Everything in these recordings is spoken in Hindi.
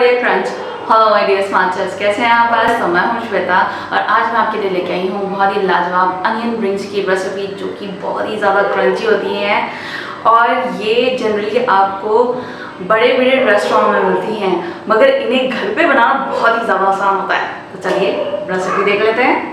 Dear friends, hello my dear smarters, कैसे हैं आप आज? तो मैं हूं श्वेता और आज मैं आपके लिए लेके आई हूं बहुत ही लाजवाब अनियन रिंग्स की रेसिपी जो कि बहुत ही ज़्यादा क्रंची होती है और ये जनरली आपको बड़े बड़े रेस्टोरेंट में मिलती हैं, मगर इन्हें घर पे बनाना बहुत ही ज़्यादा आसान होता है। तो चलिए रेसिपी देख लेते हैं।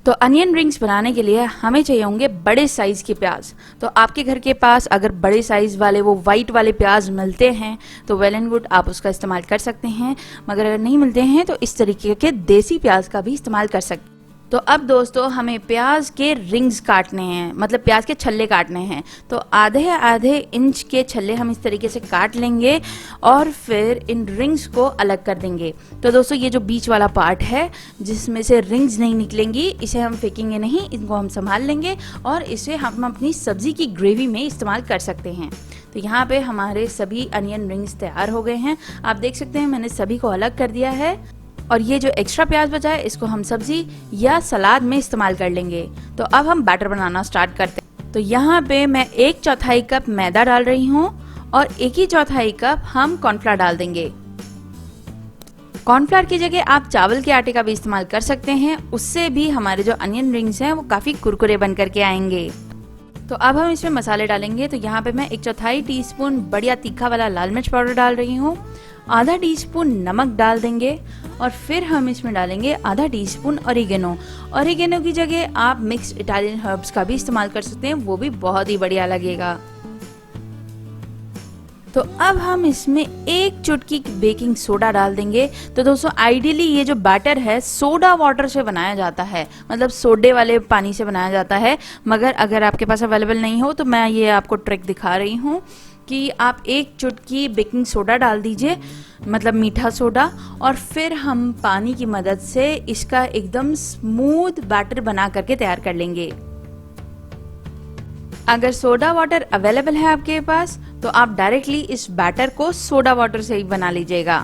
तो अनियन रिंग्स बनाने के लिए हमें चाहिए होंगे बड़े साइज़ के प्याज। तो आपके घर के पास अगर बड़े साइज़ वाले वो वाइट वाले प्याज मिलते हैं तो वेल एंड गुड, आप उसका इस्तेमाल कर सकते हैं। मगर अगर नहीं मिलते हैं तो इस तरीके के देसी प्याज का भी इस्तेमाल कर सकते हैं। तो अब दोस्तों हमें प्याज के रिंग्स काटने हैं, मतलब प्याज के छल्ले काटने हैं। तो आधे आधे इंच के छल्ले हम इस तरीके से काट लेंगे और फिर इन रिंग्स को अलग कर देंगे। तो दोस्तों ये जो बीच वाला पार्ट है जिसमें से रिंग्स नहीं निकलेंगी, इसे हम फेंकेंगे नहीं, इनको हम संभाल लेंगे और इसे हम अपनी सब्जी की ग्रेवी में इस्तेमाल कर सकते हैं। तो यहाँ पे हमारे सभी अनियन रिंग्स तैयार हो गए हैं। आप देख सकते हैं मैंने सभी को अलग कर दिया है और ये जो एक्स्ट्रा प्याज बचा है इसको हम सब्जी या सलाद में इस्तेमाल कर लेंगे। तो अब हम बैटर बनाना स्टार्ट करते हैं। तो यहाँ पे मैं 1/4 कप मैदा डाल रही हूँ और 1/4 कप हम कॉर्नफ्लावर डाल देंगे। कॉर्नफ्लावर की जगह आप चावल के आटे का भी इस्तेमाल कर सकते हैं, उससे भी हमारे जो अनियन रिंग्स हैं वो काफ़ी कुरकुरे बन करके आएंगे। तो अब हम इसमें मसाले डालेंगे। तो यहाँ पे मैं 1/4 टीस्पून बढ़िया तीखा वाला लाल मिर्च पाउडर डाल रही हूँ, आधा टीस्पून नमक डाल देंगे और फिर हम इसमें डालेंगे आधा टीस्पून ऑरिगेनो। ऑरिगेनो की जगह आप मिक्स्ड इटालियन हर्ब्स का भी इस्तेमाल कर सकते हैं, वो भी बहुत ही बढ़िया लगेगा। तो अब हम इसमें 1 चुटकी बेकिंग सोडा डाल देंगे। तो दोस्तों आइडियली ये जो बैटर है सोडा वाटर से बनाया जाता है, मतलब सोडे वाले पानी से बनाया जाता है। मगर अगर आपके पास अवेलेबल नहीं हो तो मैं ये आपको ट्रिक दिखा रही हूँ कि आप 1 चुटकी बेकिंग सोडा डाल दीजिए, मतलब मीठा सोडा, और फिर हम पानी की मदद से इसका एकदम स्मूथ बैटर बना करके तैयार कर लेंगे। अगर सोडा वाटर अवेलेबल है आपके पास तो आप डायरेक्टली इस बैटर को सोडा वाटर से ही बना लीजिएगा।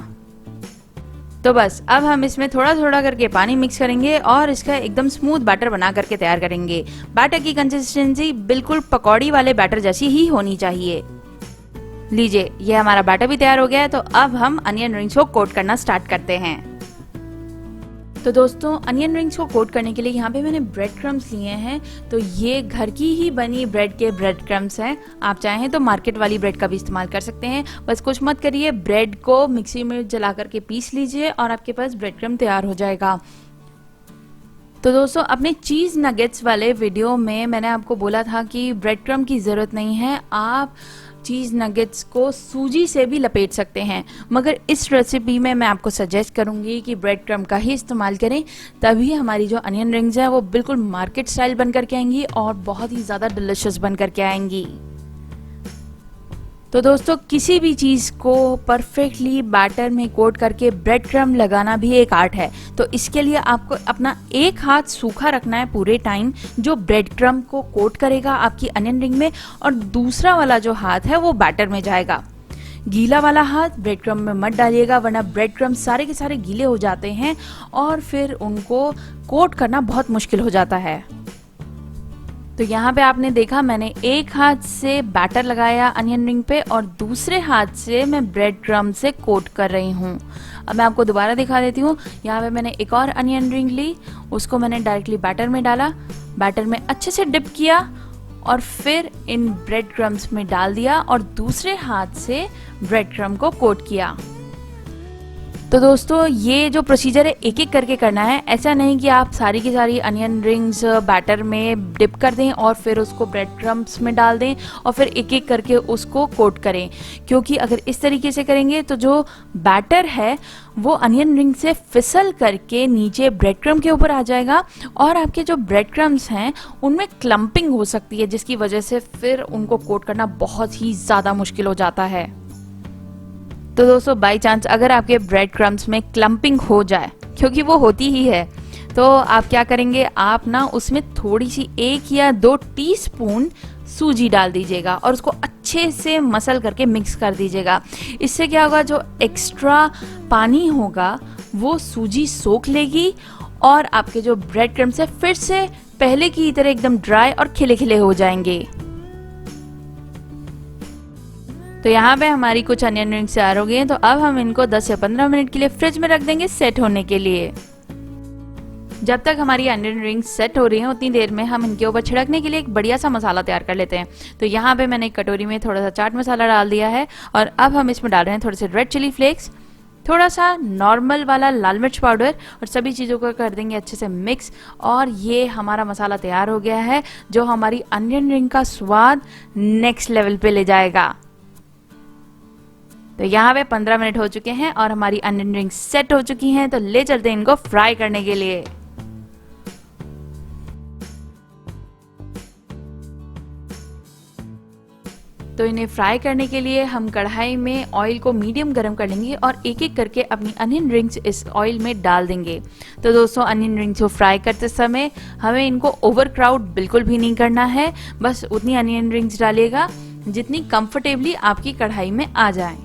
तो बस अब हम इसमें थोड़ा थोड़ा करके पानी मिक्स करेंगे और इसका एकदम स्मूथ बैटर बना करके तैयार करेंगे। बैटर की कंसिस्टेंसी बिल्कुल पकौड़ी वाले बैटर जैसी ही होनी चाहिए। लीजिए ये हमारा बैटर भी तैयार हो गया है। तो अब हम अनियन रिंग्स को कोट करना स्टार्ट करते हैं। तो दोस्तों अनियन रिंग्स को कोट करने के लिए यहाँ पे मैंने ब्रेड क्रम्स लिए हैं। तो ये घर की ही बनी ब्रेड के ब्रेड क्रम्स हैं। आप चाहें तो मार्केट वाली ब्रेड का भी इस्तेमाल कर सकते हैं। बस कुछ मत करिए, ब्रेड को मिक्सी में जला करके पीस लीजिए और आपके पास ब्रेड क्रम तैयार हो जाएगा। तो दोस्तों अपने चीज़ नगेट्स वाले वीडियो में मैंने आपको बोला था कि ब्रेड क्रम की ज़रूरत नहीं है, आप चीज़ नगेट्स को सूजी से भी लपेट सकते हैं। मगर इस रेसिपी में मैं आपको सजेस्ट करूंगी कि ब्रेड क्रम का ही इस्तेमाल करें, तभी हमारी जो अनियन रिंग्स हैं वो बिल्कुल मार्केट स्टाइल बन करके आएंगी और बहुत ही ज़्यादा डिलिशियस बन करके आएंगी। तो दोस्तों किसी भी चीज़ को परफेक्टली बैटर में कोट करके ब्रेड क्रम लगाना भी एक आर्ट है। तो इसके लिए आपको अपना एक हाथ सूखा रखना है पूरे टाइम, जो ब्रेड क्रम को कोट करेगा आपकी अनियन रिंग में, और दूसरा वाला जो हाथ है वो बैटर में जाएगा। गीला वाला हाथ ब्रेड क्रम में मत डालिएगा, वरना ब्रेड क्रम सारे के सारे गीले हो जाते हैं और फिर उनको कोट करना बहुत मुश्किल हो जाता है। तो यहाँ पे आपने देखा मैंने एक हाथ से बैटर लगाया अनियन रिंग पे और दूसरे हाथ से मैं ब्रेड क्रम से कोट कर रही हूँ। अब मैं आपको दोबारा दिखा देती हूँ। यहाँ पे मैंने एक और अनियन रिंग ली, उसको मैंने डायरेक्टली बैटर में डाला, बैटर में अच्छे से डिप किया और फिर इन ब्रेड क्रम्स में डाल दिया और दूसरे हाथ से ब्रेड क्रम को कोट किया। तो दोस्तों ये जो प्रोसीजर है एक एक करके करना है, ऐसा नहीं कि आप सारी की सारी अनियन रिंग्स बैटर में डिप कर दें और फिर उसको ब्रेड क्रम्स में डाल दें और फिर एक एक करके उसको कोट करें। क्योंकि अगर इस तरीके से करेंगे तो जो बैटर है वो अनियन रिंग से फिसल करके नीचे ब्रेड क्रम के ऊपर आ जाएगा और आपके जो ब्रेड क्रम्स हैं उनमें क्लम्पिंग हो सकती है, जिसकी वजह से फिर उनको कोट करना बहुत ही ज़्यादा मुश्किल हो जाता है। तो दोस्तों बाय चांस अगर आपके ब्रेड क्रम्स में क्लम्पिंग हो जाए, क्योंकि वो होती ही है, तो आप क्या करेंगे, आप ना उसमें थोड़ी सी 1 या 2 टीस्पून सूजी डाल दीजिएगा और उसको अच्छे से मसल करके मिक्स कर दीजिएगा। इससे क्या होगा, जो एक्स्ट्रा पानी होगा वो सूजी सोख लेगी और आपके जो ब्रेड क्रम्स है फिर से पहले की तरह एकदम ड्राई और खिले खिले हो जाएंगे। तो यहाँ पे हमारी कुछ अनियन रिंग्स तैयार हो गई हैं, तो अब हम इनको 10 से 15 मिनट के लिए फ्रिज में रख देंगे सेट होने के लिए। जब तक हमारी अनियन रिंग्स सेट हो रही हैं उतनी देर में हम इनके ऊपर छिड़कने के लिए एक बढ़िया सा मसाला तैयार कर लेते हैं। तो यहाँ पे मैंने एक कटोरी में थोड़ा सा चाट मसाला डाल दिया है और अब हम इसमें डाल रहे हैं थोड़े से रेड चिली फ्लेक्स, थोड़ा सा नॉर्मल वाला लाल मिर्च पाउडर और सभी चीज़ों को कर देंगे अच्छे से मिक्स। और ये हमारा मसाला तैयार हो गया है जो हमारी अनियन रिंग का स्वाद नेक्स्ट लेवल पे ले जाएगा। तो यहाँ पे 15 मिनट हो चुके हैं और हमारी अनियन रिंग्स सेट हो चुकी हैं, तो ले चलते हैं इनको फ्राई करने के लिए। तो इन्हें फ्राई करने के लिए हम कढ़ाई में ऑयल को मीडियम गरम कर लेंगे और एक एक करके अपनी अनियन रिंग्स इस ऑयल में डाल देंगे। तो दोस्तों अनियन रिंग्स को फ्राई करते समय हमें इनको ओवर क्राउड बिल्कुल भी नहीं करना है, बस उतनी अनियन रिंग्स डालिएगा जितनी कंफर्टेबली आपकी कढ़ाई में आ जाए।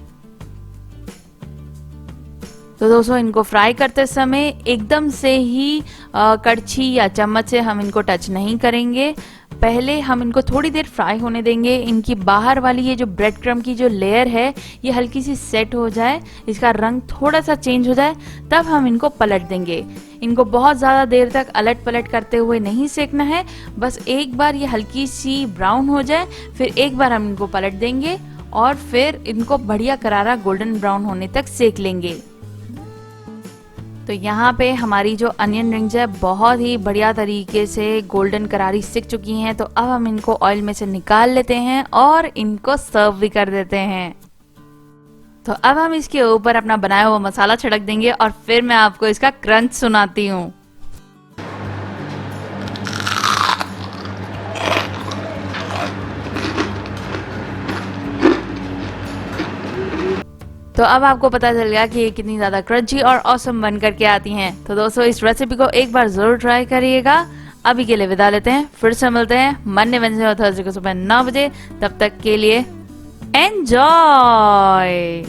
तो दोस्तों इनको फ्राई करते समय एकदम से ही कड़छी या चम्मच से हम इनको टच नहीं करेंगे, पहले हम इनको थोड़ी देर फ्राई होने देंगे। इनकी बाहर वाली ये जो ब्रेड क्रम्ब की जो लेयर है ये हल्की सी सेट हो जाए, इसका रंग थोड़ा सा चेंज हो जाए, तब हम इनको पलट देंगे। इनको बहुत ज़्यादा देर तक अलट पलट करते हुए नहीं सेकना है, बस एक बार ये हल्की सी ब्राउन हो जाए फिर एक बार हम इनको पलट देंगे और फिर इनको बढ़िया करारा गोल्डन ब्राउन होने तक सेक लेंगे। तो यहाँ पे हमारी जो अनियन रिंग्स है बहुत ही बढ़िया तरीके से गोल्डन करारी सिक चुकी हैं, तो अब हम इनको ऑयल में से निकाल लेते हैं और इनको सर्व भी कर देते हैं। तो अब हम इसके ऊपर अपना बनाया हुआ मसाला छिड़क देंगे और फिर मैं आपको इसका क्रंच सुनाती हूँ। तो अब आपको पता चल गया कि ये कितनी ज़्यादा क्रंची और ऑसम बन करके आती हैं। तो दोस्तों इस रेसिपी को एक बार ज़रूर ट्राई करिएगा। अभी के लिए विदा लेते हैं, फिर से मिलते हैं मंडे वेडनेसडे और थर्सडे को सुबह 9 बजे। तब तक के लिए एंजॉय।